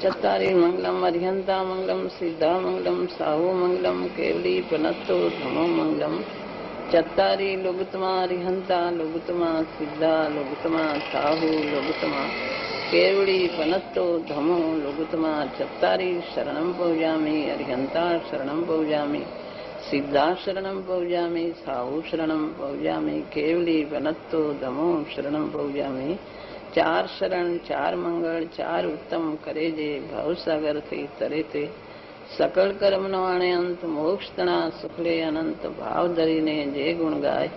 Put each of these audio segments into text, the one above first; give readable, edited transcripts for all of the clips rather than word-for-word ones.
चत्तारि मंगलम अर्हंता मंगलम सिद्धा मंगलम साहु मंगलम केवली पनत्तो धमो मंगलम चत्तारि लोगुतमा अर्हंता लोगुतमा सिद्धा लोगुतमा साहु लोगुतमा केवली पनत्तो धमो लोगुतमा चत्तारि शरणं पौजामि अर्हंता शरणं पौजामि सिद्धा शरणं पौजामि साहु शरणं पौजामि केवली पनत्तो धमो शरणं पौजामि चार शरण चार मंगल चार उत्तम करे जे भवसागर थी तरे ते सकल कर्म नो आणे अंत मोक्ष तणा सुखले अनंत भाव धरीने जे गुण गाय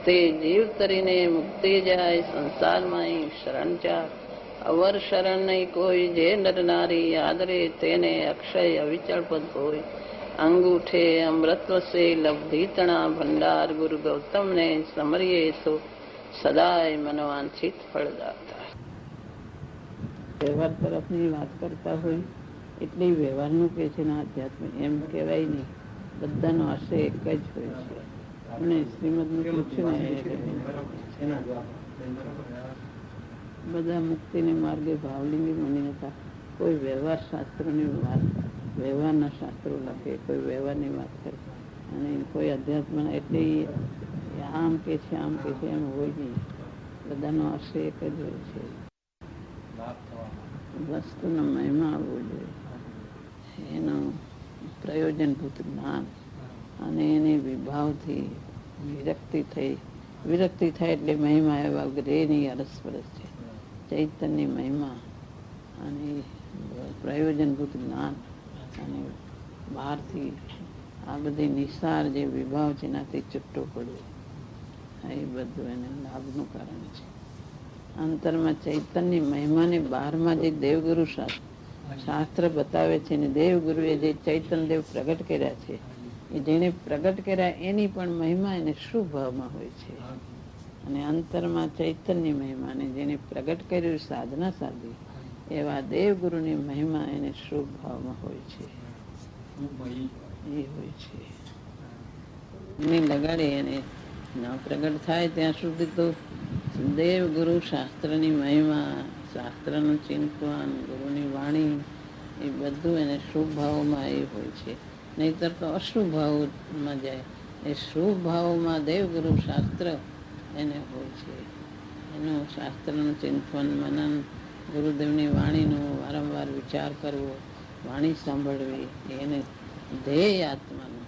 ते जीव तरीने मुक्ति जाय संसार माई शरण चार अवर शरण नहीं कोई जे नर नारी आदरे तेने अक्षय अविचल पद कोई अंगूठे अमृतव से लब्धि तणा भंडार गुरु गौतम ने समरिये सो सदाय मनवांछित फलदाता। व्यवहार तरफनी વાત કરતા હોય એટલે વ્યવહારનું કે છે ને આધ્યાત્મ એમ કહેવાય નહીં, બધાનો આશય એક જ હોય છે. અને શ્રીમદનું પૂછ્યું ને બધા મુક્તિને માર્ગે ભાવલિંગી મની હતા. કોઈ વ્યવહાર શાસ્ત્રોની વાત, વ્યવહારના શાસ્ત્રો લખે, કોઈ વ્યવહારની વાત કરે અને કોઈ અધ્યાત્મના એટલે આમ કે છે આમ કે છે એમ હોય નહીં. બધાનો આશય એક જ હોય છે, વસ્તુનો મહિમા આવવો જોઈએ, એનું પ્રયોજનભૂત જ્ઞાન અને એની વિભાવથી વિરક્તિ થાય એટલે મહિમા એવા ગ્રેની અરસપરસ છે. ચૈતન્ય મહિમા અને પ્રયોજનભૂત જ્ઞાન અને બહારથી આ બધી નિસાર જે વિભાવ છે એનાથી છૂટો પડવો, એ બધું એને લાભનું કારણ છે. અંતરમાં ચૈતન્ય મહિમાને બહારમાં જે દેવગુરુ શાસ્ત્ર બતાવે છે ને દેવગુરુએ જે ચૈતન્ય પ્રગટ કર્યા છે એ જેને પ્રગટ કર્યા એની પણ મહિમા એને શુભ ભાવમાં હોય છે. અને અંતરમાં ચૈતન્ય મહિમાને જેને પ્રગટ કર્યું સાધના સાધી એવા દેવગુરુની મહિમા એને શુભ ભાવમાં હોય છે. એ હોય છે એની લગાડે એને ના પ્રગટ થાય ત્યાં સુધી તો દેવ ગુરુ શાસ્ત્રની મહિમા, શાસ્ત્રનું ચિંતન, ગુરુની વાણી એ બધું એને શુભ ભાવમાં એ હોય છે. નહીતર તો અશુભ ભાવમાં જાય. એ શુભ ભાવમાં દેવગુરુ શાસ્ત્ર એને હોય છે. એનું શાસ્ત્રનું ચિંતન, મનન, ગુરુદેવની વાણીનો વારંવાર વિચાર કરવો, વાણી સાંભળવી, એને ધ્યેય આત્માનો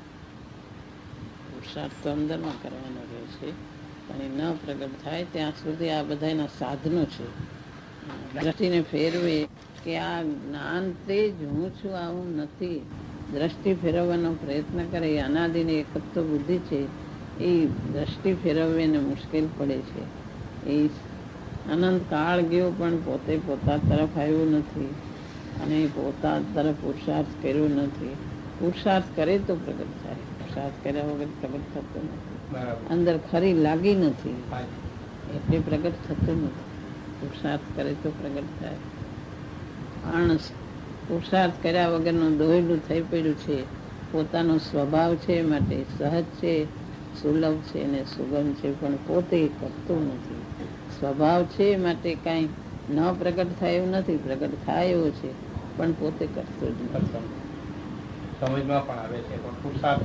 પુરુષાર્થ તો અંદરમાં કરવાનો રહે છે. પણ એ ન પ્રગટ થાય ત્યાં સુધી આ બધાના સાધનો છે. દ્રષ્ટિને ફેરવે કે આ જ્ઞાન તે જ હું છું, આવું નથી. દ્રષ્ટિ ફેરવવાનો પ્રયત્ન કરે એ અનાદિની એકત્વ બુદ્ધિ છે. એ દ્રષ્ટિ ફેરવવીને મુશ્કેલ પડે છે. એ અનંત કાળ ગયો પણ પોતે પોતા તરફ આવ્યું નથી અને પોતા તરફ પુરુષાર્થ કર્યો નથી. પુરુષાર્થ કરે તો પ્રગટ થાય, પુરુષાર્થ કર્યા વગર પ્રગટ થતો નથી. અંદર ખરી લાગી નથી એટલે પ્રગટ થતું નથી. પુરુષાર્થ કરે તો પ્રગટ થાય. પણ પુરુષાર્થ કર્યા વગરનું દોયલું થઈ પડ્યું છે. પોતાનો સ્વભાવ છે માટે સહજ છે, સુલભ છે અને સુગમ છે, પણ પોતે કરતું નથી. સ્વભાવ છે માટે કાંઈ ન પ્રગટ થાય એવું નથી, પ્રગટ થાય એવો છે પણ પોતે કરતો જ નથી. સમજમાં પણ આવે છે પણ પુરુષાર્થ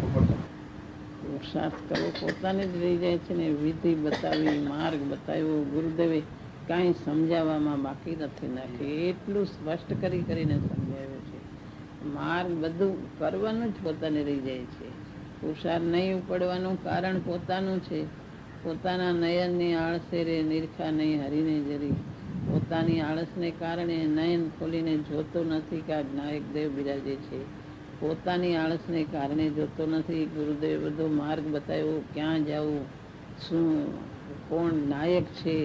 કરવો પોતાને જ રહી જાય છે ને. વિધિ બતાવી, માર્ગ બતાવ્યો ગુરુદેવે, કાંઈ સમજાવવામાં બાકી નથી નાખી. એટલું સ્પષ્ટ કરીને સમજાવ્યું છે. માર્ગ બધું કરવાનું જ પોતાને રહી જાય છે. પુરુષાર્થ નહીં ઉપડવાનું કારણ પોતાનું છે. પોતાના નયનની આળસે રે નિરખા નહીં હરીને જરી. પોતાની આળસને કારણે નયન ખોલીને જોતો નથી કે આ નાયક દેવ બિરાજે છે. પોતાની આળસને કારણે જોતો નથી. ગુરુદેવ બધો માર્ગ બતાવ્યો, ક્યાં જવું, શું કોણ નાયક છે,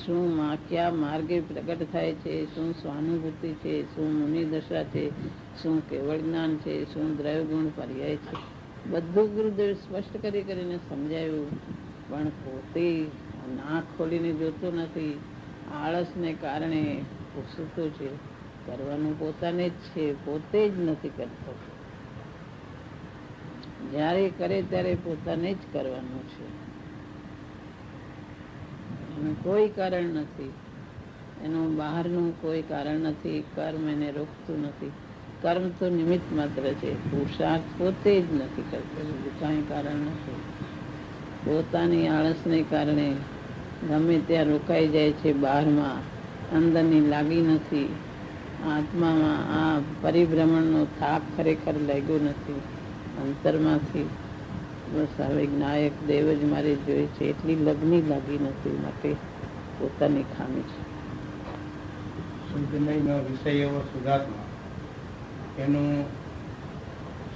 શું ક્યાં માર્ગે પ્રગટ થાય છે, શું સ્વાનુભૂતિ છે, શું મુનિ દશા છે, શું કેવળ જ્ઞાન છે, શું દ્રવ્ય ગુણ પર્યાય છે, બધું ગુરુદેવ સ્પષ્ટ કરીને સમજાવ્યું. પણ પોતે ના ખોલીને જોતો નથી. આળસને કારણે સૂતો છે. કરવાનું પોતાને જ છે, પોતે જ નથી કરતો. જ્યારે કરે ત્યારે પોતાને જ કરવાનું છે, એનું કોઈ કારણ નથી. એનું બહારનું કોઈ કારણ નથી. કર્મ એને રોકતું નથી. કર્મ તો નિમિત્ત માત્ર છે. પુરુષાર્થ પોતે જ નથી કરતો, બીજું કાંઈ કારણ નથી. પોતાની આળસને કારણે ગમે ત્યાં રોકાઈ જાય છે બહારમાં, અંદરની લાગી નથી. આત્મામાં આ પરિભ્રમણનો થાક ખરેખર લાગ્યો નથી અંતરમાંથી. બસ હવે નાયક દેવ જ મારે જોઈએ છે એટલી લગ્ની લાગી નથી, માટે પોતાની ખામી છે. શુદ્ધમયનો વિષય એવો શુદ્ધાત્મા, એનું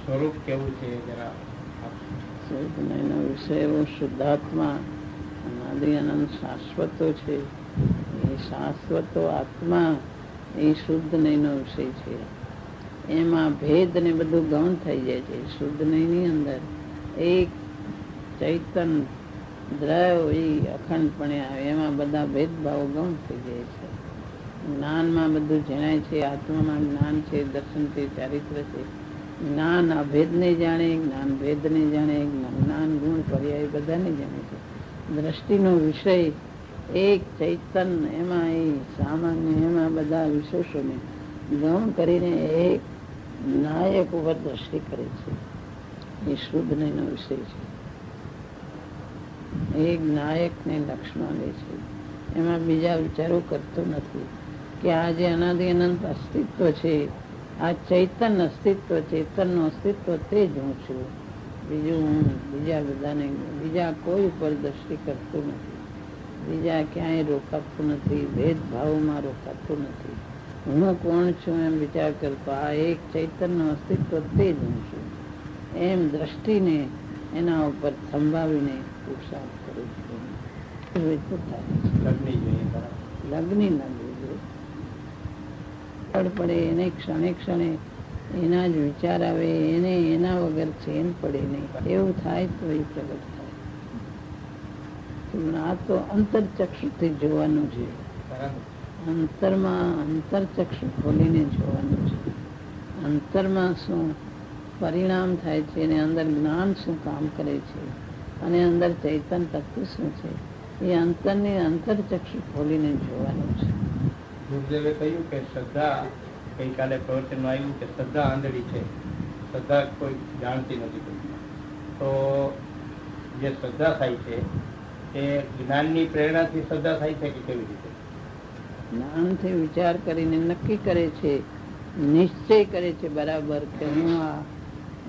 સ્વરૂપ કેવું છે જરા? શુદ્ધમયનો વિષય એવો શુદ્ધાત્મા અનાદિ અનંત શાશ્વતો છે. એ શાશ્વતો આત્મા એ શુદ્ધ નયનો વિષય છે. એમાં ભેદ ને બધું ગૌણ થઈ જાય છે. શુદ્ધ નયની અંદર એક ચૈતન દ્રવ એ અખંડપણે આવે, એમાં બધા ભેદભાવો ગૌણ થઈ જાય છે. જ્ઞાનમાં બધું જણાય છે. આત્મામાં જ્ઞાન છે, દર્શન છે, ચારિત્ર છે. જ્ઞાન અભેદને જાણે, જ્ઞાન ભેદને જાણે, જ્ઞાન ગુણ પર્યાય બધાને જાણે છે. દ્રષ્ટિનો વિષય એક ચૈતન, એમાં એ સામાન્ય, એમાં બધા વિશેષોને ગૌણ કરીને એક નાયક ઉપર દ્રષ્ટિ કરે છે. એ શુદ્ધ નયનો વિષય છે. એક નાયકને લક્ષમાં લે છે. એમાં બીજા વિચારો કરતો નથી કે આ જે અનાદિ અનંત અસ્તિત્વ છે, આ ચૈતન અસ્તિત્વ, ચેતનનું અસ્તિત્વ તે જ હું છું. બીજું હું બીજા બધાને, બીજા કોઈ ઉપર દ્રષ્ટિ કરતું નથી. બીજા ક્યાંય રોકાતું નથી, ભેદભાવમાં રોકાતું નથી. હું કોણ છું એમ વિચાર કરતો આ એક ચૈતનનું અસ્તિત્વ તે જ હું છું એમ દ્રષ્ટિને એના ઉપર સંભાવીને પુરુષાર્થ કરું છું. લગ્ની પડે એને ક્ષણે ક્ષણે એના જ વિચાર આવે, એને એના વગર ચેન પડે નહીં. એવું થાય તો એ પ્રગટ થાય. આ તો અંતરચક્ષુથી જોવાનું છે. અંતરમાં અંતરચક્ષુ ખોલીને જોવાનું છે. અંતરમાં શું પરિણામ થાય છે અને અંદર જ્ઞાન શું કામ કરે છે અને અંદર ચૈતન તત્વ શું છે, એ અંતરની અંતરચક્ષુ ખોલીને જોવાનું છે. ગુરુદેવે કહ્યું કે શ્રદ્ધા, ગઈકાલે પ્રવચનમાં આવ્યું કે શ્રદ્ધા આંધળી છે, શ્રદ્ધા કોઈ જાણતી નથી. તો જે શ્રદ્ધા થાય છે એ જ્ઞાનની પ્રેરણાથી શ્રદ્ધા થાય છે કે કેવી રીતે? જ્ઞાનથી વિચાર કરીને નક્કી કરે છે, નિશ્ચય કરે છે બરાબર કે હું આ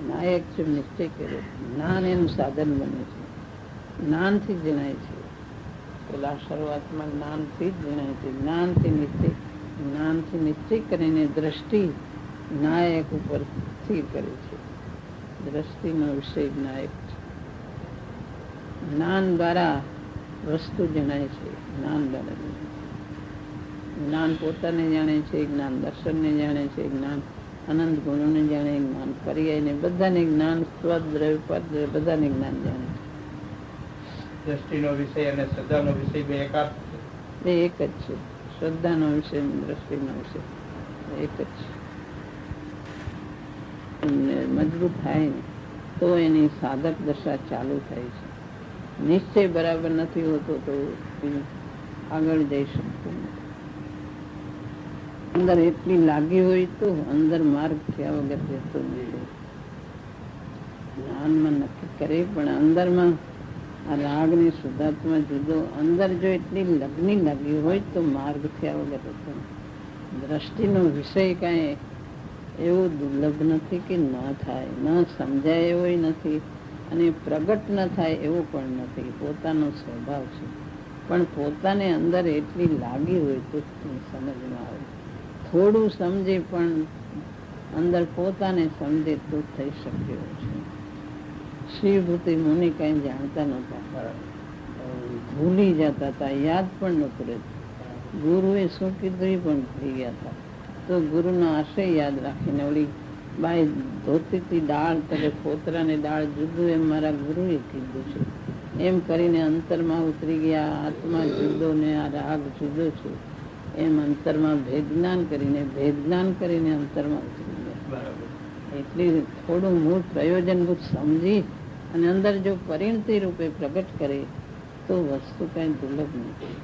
નાયક છું. નિશ્ચય કરે, જ્ઞાન એનું સાધન બને છે. જ્ઞાનથી જ જણાય છે. પેલા શરૂઆતમાં જ્ઞાનથી જ જણાય છે. જ્ઞાનથી નિશ્ચય કરીને દ્રષ્ટિ નાયક ઉપર સ્થિર કરે છે. દ્રષ્ટિનો વિષય નાયક છે. જ્ઞાન દ્વારા વસ્તુ જણાય છે. જ્ઞાન પોતાને જાણે છે, જ્ઞાન દર્શનને જાણે છે, જ્ઞાન અનંત ગુણોને જાણે, જ્ઞાન પર્યાયને બધાને જ્ઞાન, સ્વદ્રવ્ય પરદ્રવ્ય બધાને જ્ઞાન જાણે છે. દ્રષ્ટિનો વિષય અને શ્રદ્ધાનો વિષય બે એકાદ છે? એક જ છે. શ્રદ્ધાનો વિષય, દ્રષ્ટિનો વિષય એક જ છે. મજબૂત થાય ને તો એની સાધક દશા ચાલુ થાય છે. નિશ્ચય બરાબર નથી હોતો તો આગળ જઈ શકતું નથી. અંદર એટલી લાગી હોય તો અંદર માર્ગ થયા વગર જતો નથી. જ્ઞાનમાં નક્કી કરે પણ અંદરમાં આ રાગની શુદ્ધાત્મા જુદો, અંદર જો એટલી લગ્ની લાગી હોય તો માર્ગ થયા વગર જતો. દ્રષ્ટિનો વિષય કાંઈ એવું દુર્લભ નથી કે ન થાય, ન સમજાય એવો નથી અને પ્રગટ ન થાય એવો પણ નથી. પોતાનો સ્વભાવ છે. પણ પોતાને અંદર એટલી લાગી હોય તો સમજમાં આવે. થોડું સમજે પણ અંદર પોતાને સમજે તો થઈ શક્યો છે. શિવભૂતિ મુનિ કઈ જાણતા નહોતા, ભૂલી જતા હતા, યાદ પણ નહોતું રહેતું. ગુરુએ શું કીધું એ પણ ભૂલી ગયા હતા. તો ગુરુનો આશય યાદ રાખીને ઓલી બાઈ ધોતીથી દાળ તરે ફોતરાને દાળ જુદું એમ મારા ગુરુએ કીધું છે એમ કરીને અંતરમાં ઉતરી ગયા. આત્મા જુદો ને આ રાગ જુદો છે એમ અંતરમાં ભેદજ્ઞાન કરીને અંતરમાં ઉતરી ગયા. એટલી થોડું મૂળ પ્રયોજનભૂત સમજી અને અંદર જો પરિણતિ રૂપે પ્રગટ કરે તો વસ્તુ કઈ દુર્લભ નથી.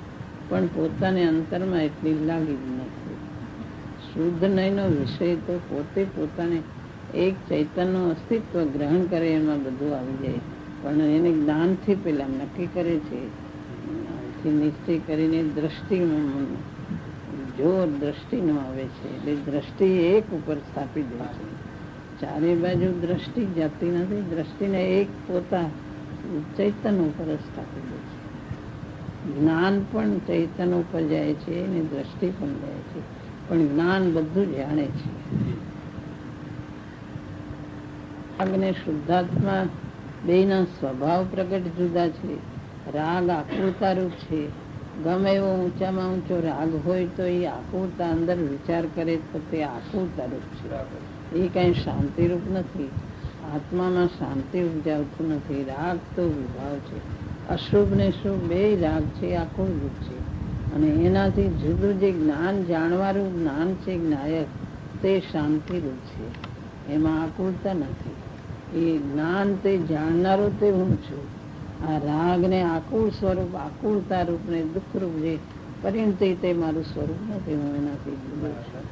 પણ પોતાને અંતરમાં એટલી લાગી જ નથી. શુદ્ધ નયનો વિષય તો પોતે પોતાને એક ચૈતન્યનું અસ્તિત્વ ગ્રહણ કરે એમાં બધું આવી જાય, પણ એને જ્ઞાનથી પેલા નક્કી કરે છે, નિશ્ચય કરીને દ્રષ્ટિમાં જોર દ્રષ્ટિનો આવે છે, એટલે દ્રષ્ટિ એક ઉપર સ્થાપી દે છે. ચારે બાજુ દ્રષ્ટિ જતી નથી, દ્રષ્ટિને એક પોતા ચૈતન્ય ઉપર સ્થાપી દે છે. જ્ઞાન પણ ચૈતન્ય ઉપર જાય છે અને દ્રષ્ટિ પણ જાય છે, પણ જ્ઞાન બધું જાણે છે. રાગ ને શુદ્ધાત્મા બેના સ્વભાવ પ્રગટ જુદા છે. રાગ આકૃતા રૂપ છે. ગમે એવો ઊંચામાં ઊંચો રાગ હોય તો એ આકૃતા અંદર વિચાર કરે તો તે આકૃતા રૂપ છે, એ કઈ શાંતિ રૂપ નથી. આત્મામાં શાંતિ ઉપજાવતું નથી. રાગ તો વિભાવ છે. અશુભ ને શુભ બે રાગ છે, આકૃત રૂપ છે. અને એનાથી જુદું જે જ્ઞાન જાણવાનું જ્ઞાન છે જ્ઞાયક, તે શાંતિ રૂપ છે, એમાં આકૃતા નથી. એ જ્ઞાન તે જાણનારો તે હું છું. આ રાગ ને આકુળ સ્વરૂપ, આકુળતા રૂપ ને દુઃખ રૂપ જે પરિણતિ તે મારું સ્વરૂપ નથી. હું એનાથી જુદો છું.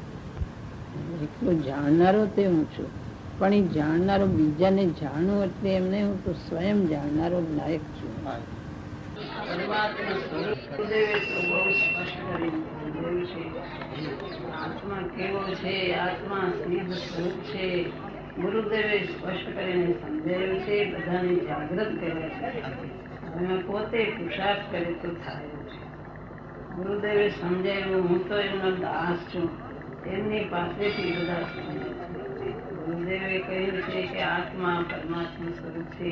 એટલું જાણનારો તે હું છું, પણ એ જાણનારો બીજાને જાણું એટલે એમને હું તો સ્વયં જાણનારો લાયક છું. આત્મા કેવો છે, આત્મા સિદ્ધ સ્વરૂપ છે, ગુરુદેવે સ્પષ્ટ કરીને સમજાવ્યું છે. બધાને જાગૃત કરે છે. એમાં પોતે પુરુષાર્થ કરે તો થાય છે. ગુરુદેવે સમજાવ્યું, હું તો એમનો દાસ છું, એમની પાસેથી બધા સમજે છે. ગુરુદેવે કહ્યું છે કે આત્મા પરમાત્મા સ્વરૂપ છે,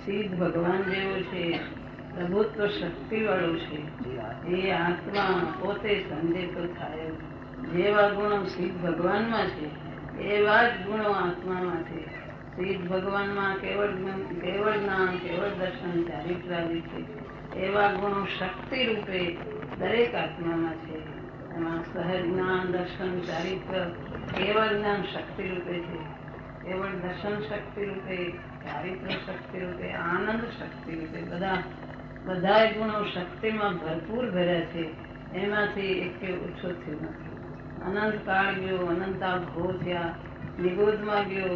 સિદ્ધ ભગવાન જેવો છે, પ્રભુત્વ શક્તિ વાળો છે. એ આત્મા પોતે સમજે તો થાય. જેવા ગુણો સિદ્ધ ભગવાનમાં છે એવા જ ગુણો આત્મામાં છે. સિદ્ધ ભગવાનમાં કેવળ જ્ઞાન, કેવળ દર્શન, ચારિત્રાદિ છે. એવા ગુણો શક્તિ રૂપે દરેક આત્મામાં છે. એમાં સહજ જ્ઞાન, દર્શન, ચારિત્ર, કેવળ જ્ઞાન શક્તિ રૂપે છે. કેવળ દર્શન શક્તિ રૂપે, ચારિત્ર શક્તિ રૂપે, આનંદ શક્તિ રૂપે, બધા ગુણો શક્તિમાં ભરપૂર ભર્યા છે. એમાંથી એક ઓછો થયો નથી. અનંત કાળ ગયો, અનંતા ભો થયા, નિગોદમાં ગયો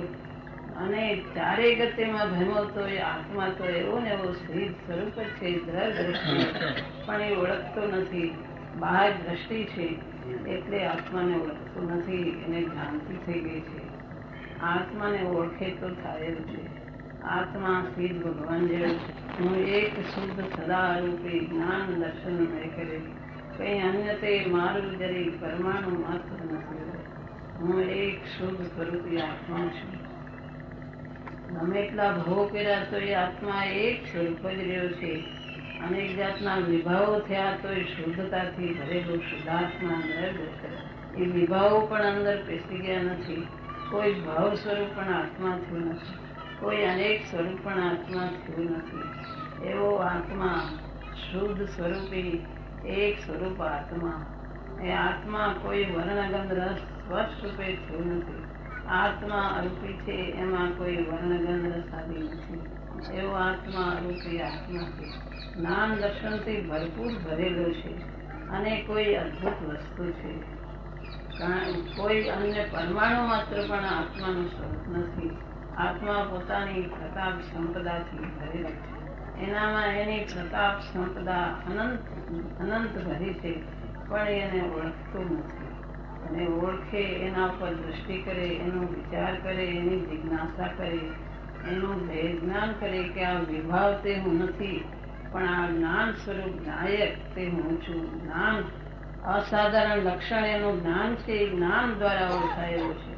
અને ચારે ગતિમાં ભેમો તો એ આત્મા તો એવો ને એવો સિદ્ધ સ્વરૂપ જ છે. દ્રષ્ટિ પણ એ ઓળખતો નથી. બહાર દ્રષ્ટિ છે એટલે આત્માને ઓળખતો નથી. એને ભ્રાંતિ થઈ ગઈ છે. આત્માને ઓળખે તો થાય જ છે. આત્મા સિદ્ધ ભગવાન જેવું છે. હું એક શુદ્ધ સદા રૂપે જ્ઞાન દર્શન મેં કરે. કઈ અન્ય તે મારું જરી પરમાણુ માત્ર નથી. હું એક શુદ્ધ સ્વરૂપી આત્મા છું. ગમે એટલા ભોગ કર્યા તો એ આત્મા એક સ્વરૂપ જ રહ્યો છે. અનેક જાતના વિભાવો થયા તો એ શુદ્ધતાથી ભરેલો શુદ્ધાત્મા અંદર બેસે. એ વિભાવો પણ અંદર પેસી ગયા નથી. કોઈ ભાવ સ્વરૂપ પણ આત્મા થયું નથી. કોઈ અનેક સ્વરૂપ પણ આત્મા થયું નથી. એવો આત્મા શુદ્ધ સ્વરૂપી એક સ્વરૂપ આત્મા. એ આત્મા કોઈ વર્ણગંધ રસ સ્પર્શ રૂપે થયું નથી. આત્મા અરૂપી છે, એમાં કોઈ વર્ણગંધ રસ આદિ નથી. એવો આત્મા અરૂપી આત્મા છે. જ્ઞાન દર્શનથી ભરપૂર ભરેલો છે અને કોઈ અદ્ભુત વસ્તુ છે. કોઈ અન્ય પરમાણુ માત્ર પણ આત્માનું સ્વરૂપ નથી. આત્મા પોતાની પ્રતાપ સંપદાથી ભરેલો છે. એનામાં એની પ્રતાપ સંપદા અનંત ભરી છે, પણ એને ઓળખતો નથી. અને ઓળખે, એના ઉપર દૃષ્ટિ કરે, એનો વિચાર કરે, એની જિજ્ઞાસા કરે, એનું જ્ઞાન કરે કે આ વિભાવ તે હું નથી, પણ આ જ્ઞાન સ્વરૂપ નાયક તે હું છું. જ્ઞાન અસાધારણ લક્ષણ એનું જ્ઞાન છે. એ જ્ઞાન દ્વારા ઓળખાયેલો છે.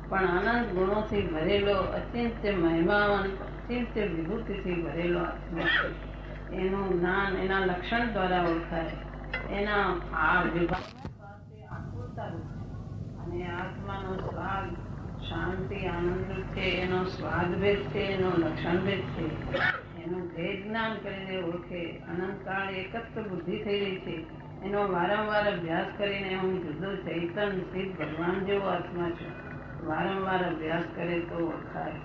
પણ અનંત ગુણોથી ભરેલો, અચિંત્ય મહિમાવંત, અચિંત્ય વિભૂતિથી ભરેલો આત્મા છે. એનું જ્ઞાન એના લક્ષણ દ્વારા ઓળખાય. એના આ વિભાગ આકૃતા રૂપ છે. અને આત્માનો સ્વાદ શાંતિ આનંદ છે. એનો સ્વાદ ભેદ છે, એનો લક્ષણ ભેદ છે. એનું ભેદ જ્ઞાન કરીને ઓળખે. અનંતકાળ એકત્ર બુદ્ધિ થઈ રહી છે. એનો વારંવાર અભ્યાસ કરીને હું જુદો ચૈતન સિદ્ધ ભગવાન જેવો આત્મા છું. વારંવાર અભ્યાસ કરે તો ઓળખાય.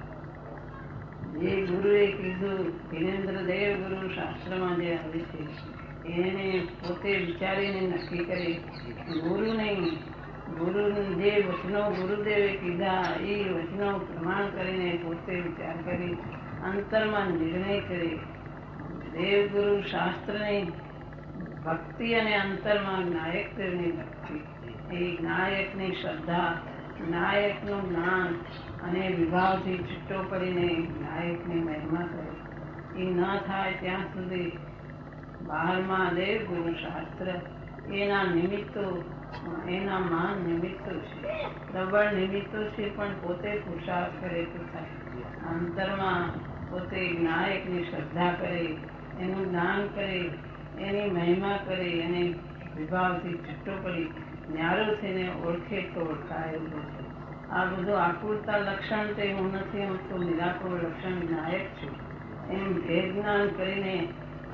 જે ગુરુએ કીધું, ધીરેન્દ્ર દેવ ગુરુ શાસ્ત્રમાં જે આવે છે એને પોતે વિચારીને નક્કી કરે. ગુરુ નહીં, ગુરુ જે વચનો ગુરુદેવે કીધા એ વચનો પ્રમાણ કરીને પોતે વિચાર કરી અંતરમાં નિર્ણય કરે. દેવગુરુ શાસ્ત્રની ભક્તિ અને અંતરમાં નાયકની ભક્તિ, એ નાયકની શ્રદ્ધા, નાયકનું જ્ઞાન અને વિભાવથી છૂટો પડીને નાયકની મહિમા કરે. એ ન થાય ત્યાં સુધી બહારમાં દેવગુરુ શાસ્ત્ર એના નિમિત્તો, એના મહાન નિમિત્તો છે, પ્રબળ નિમિત્તો છે, પણ પોતે પુરુષાર્થ કરે તો થાય. અંતરમાં પોતે નાયકની શ્રદ્ધા કરે, એનું જ્ઞાન કરે, એની મહિમા કરે, એને વિભાવથી છૂટો પડી ન્યારો થઈને ઓળખે તો ઓળખાય એવું છે. આ બધું આકુરતા લક્ષણ તે હું નથી, હું તો નિરાકુર લક્ષણ નાયક છું એમ ભેદ જ્ઞાન કરીને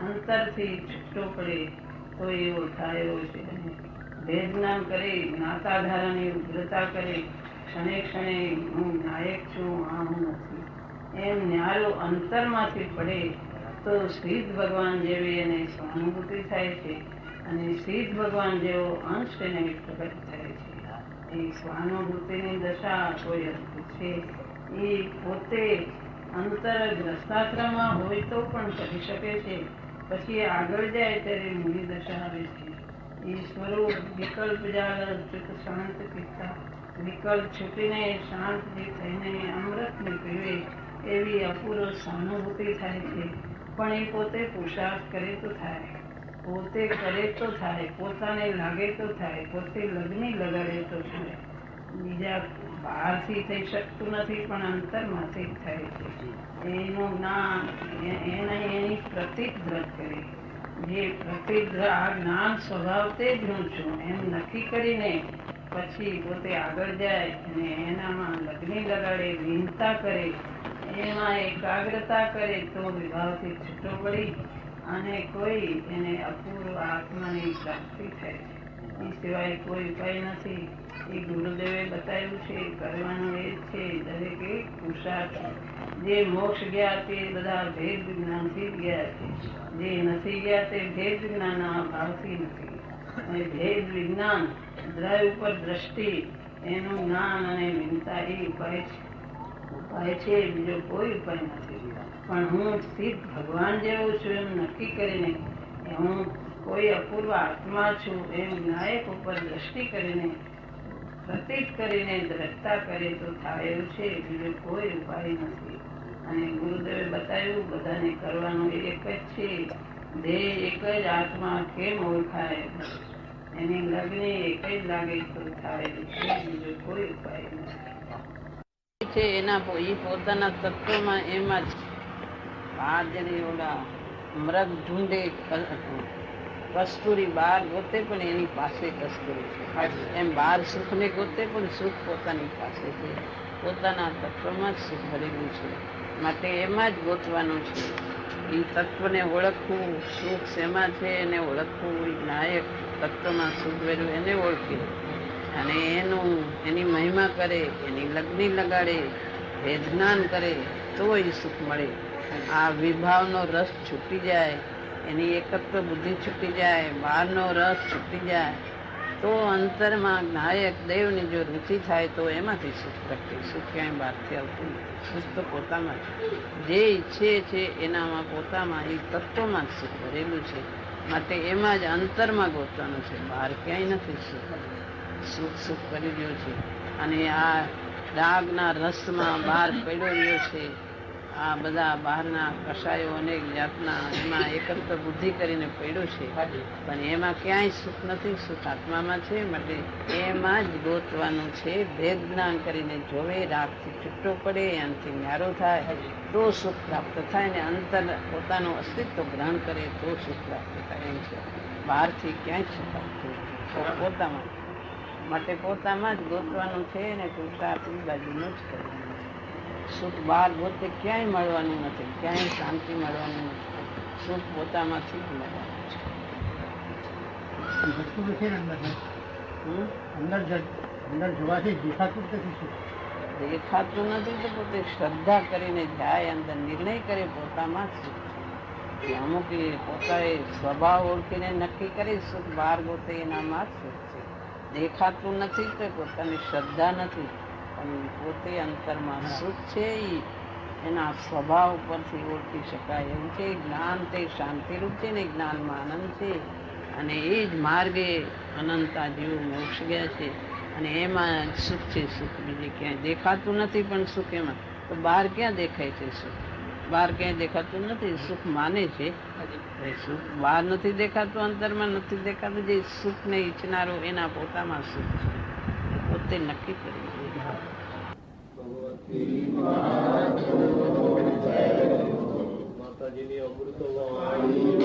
અંતરથી છૂટો પડે તો એ ઓળખાય એવો છે. ભેદ જ્ઞાન કરે, જ્ઞાતાધારાની ઉગ્રતા કરે, ક્ષણે ક્ષણે હું નાયક છું, આ હું નથી એમ ન્યારો અંતરમાંથી પડે તો સિદ્ધ ભગવાન જેવી એને સ્વાનુભૂતિ થાય છે અને સિદ્ધ ભગવાન જેવો અંશ એને પ્રગટ થાય છે. એ સ્વાનુભૂતિની દશા કોઈ અદભુત છે. એ પોતે અંતર ગ્રસ્તાશ્રમમાં હોય તો પણ કરી શકે છે, પછી આગળ જાય ત્યારે મૂળ દશા આવે છે. એ સ્વરૂપ વિકલ્પ જાળ ચિત્ત શાંત પિતા, વિકલ્પ છૂટીને શાંત જે થઈને અમૃતને પીવે એવી અપૂર્વ સહાનુભૂતિ થાય છે. પણ એ પોતે પુરુષાર્થ કરે તો થાય, પોતે કરે તો થાય, પોતાને લાગે તો થાય, પોતે લગ્ની લગાડે તો થાય. બીજા બહારથી થઈ શકતું નથી, પણ અંતરમાંથી જ થાય છે. એનું જ્ઞાન એની પ્રતિગ્રહ કરે, જે પ્રતિગ્રહ આ જ્ઞાન સ્વભાવ તે જ હું છું એમ નક્કી કરીને પછી પોતે આગળ જાય અને એનામાં લગ્ની લગાડે, વિનતા કરે, એમાં એકાગ્રતા કરે તો વિભાવથી છૂટો પડી અને કોઈ એને અપૂર્વ આત્માની પ્રાપ્તિ થાય છે. એ સિવાય કોઈ ઉપાય નથી. એ ગુરુદેવે બતાવ્યું છે, કરવાનું એ જ છે. દરેક એક પુરુષાર્થ છે. જે મોક્ષ ગયા તે બધા ભેદ જ્ઞાનથી જ ગયા છે, જે નથી ગયા તે ભેદ જ્ઞાનના ભાવથી નથી. અને ભેદ વિજ્ઞાન, દ્રવ્ય ઉપર દ્રષ્ટિ, એનું જ્ઞાન અને વિનતા એ ઉપાય છે. ઉપાય છે, બીજો કોઈ ઉપાય નથી. પણ હું સિદ્ધ ભગવાન જેવું છું એમ નક્કી કરીને, હું કોઈ અપૂર્વ આત્મા છું એમ નાયક ઉપર દ્રષ્ટિ કરીને, પ્રતીત કરીને દ્રષ્ટા કરે તો થાય એવું છે. બીજો કોઈ ઉપાય નથી. અને ગુરુદેવે બતાવ્યું બધાને કરવાનું એક જ છે. દેહ એક જ આત્મા કેમ ઓળખાય, એની લગ્ની એક જ લાગે તો થાય એવું છે. બીજો કોઈ ઉપાય નથી છે. એના એ પોતાના તત્વમાં એમાં જ બહાર જેને ઓલા મૃગ ઢૂંઢે કસ્તુરી બહાર ગોતે પણ એની પાસે કસ્તુરી છે, એમ બહાર સુખને ગોતે પણ સુખ પોતાની પાસે છે. પોતાના તત્વમાં જ સુખ ભરેલું છે, માટે એમાં જ ગોતવાનું છે. એ તત્વને ઓળખવું, સુખ શેમાં છે એને ઓળખવું, નાયક તત્વમાં સુખ ભરેલું એને ઓળખે અને એની મહિમા કરે, એની લગ્ની લગાડે, વેદનાન કરે તો એ સુખ મળે. આ વિભાવનો રસ છૂટી જાય, એની એકત્વ બુદ્ધિ છૂટી જાય, બહારનો રસ છૂટી જાય તો અંતરમાં નાયક દેવની જો રુચિ થાય તો એમાંથી સુખ પ્રગટે. સુખ ક્યાંય બહારથી આવતું નથી. સુખ તો પોતામાં જ જે ઈચ્છે છે એનામાં પોતામાં એ તત્વમાં જ સુખ ભરેલું છે. માટે એમાં જ અંતરમાં ગોતવાનું છે, બહાર ક્યાંય નથી સુખ. સુખ સુખ કરી રહ્યો છે અને આ રાગના રસમાં બહાર પડ્યો રહ્યો છે. આ બધા બહારના કષાયો અનેક જાતના એમાં એકત્ર બુદ્ધિ કરીને પડ્યો છે, પણ એમાં ક્યાંય સુખ નથી. સુખ આત્મામાં છે. માટે એમાં જ ગોતવાનું છે. ભેદ જ્ઞાન કરીને જોવે, રાગથી છૂટો પડે, એનાથી ન્યારો થાય તો સુખ પ્રાપ્ત થાય ને અંતર પોતાનું અસ્તિત્વ ગ્રહણ કરે તો સુખ પ્રાપ્ત થાય. એમ છે. બહારથી ક્યાંય સુખ આપતું પોતામાં. માટે પોતામાં જ ગોતવાનું છે ને પુરુષાર્થ એ બાજુનો જ કરવાનું. સુખ બહાર ગોતે ક્યાંય મળવાનું નથી, ક્યાંય શાંતિ મળવાનું નથી. સુખ પોતામાંથી જ મળવાનું છે. અંદર જોવાથી દેખાતું નથી સુખ. દેખાતું નથી તો પોતે શ્રદ્ધા કરીને જાય, અંદર નિર્ણય કરે પોતામાં જ સુખ. નથી. અમુક એ પોતાએ સ્વભાવ ઓળખીને નક્કી કરી સુખ બહાર ગોતે એનામાં સુખ છે. દેખાતું નથી તો પોતાની શ્રદ્ધા નથી, પણ પોતે અંતરમાં સુખ છે એ એના સ્વભાવ પરથી ઓળખી શકાય એવું છે. જ્ઞાન તે શાંતિરૂપ છે ને જ્ઞાનમાં આનંદ છે, અને એ જ માર્ગે અનંતા જીવો મોક્ષ ગયા છે, અને એમાં સુખ છે. સુખ બીજે ક્યાંય દેખાતું નથી, પણ સુખ એમાં. તો બહાર ક્યાં દેખાય છે સુખ? બહાર ક્યાંય દેખાતું નથી. સુખ માને છે એ સુખ બહાર નથી દેખાતું, અંતરમાં નથી દેખાતું. જે સુખને ઈચ્છનારો એના પોતામાં સુખ છે, પોતે નક્કી કરી માતાજીની અમૃતવાણી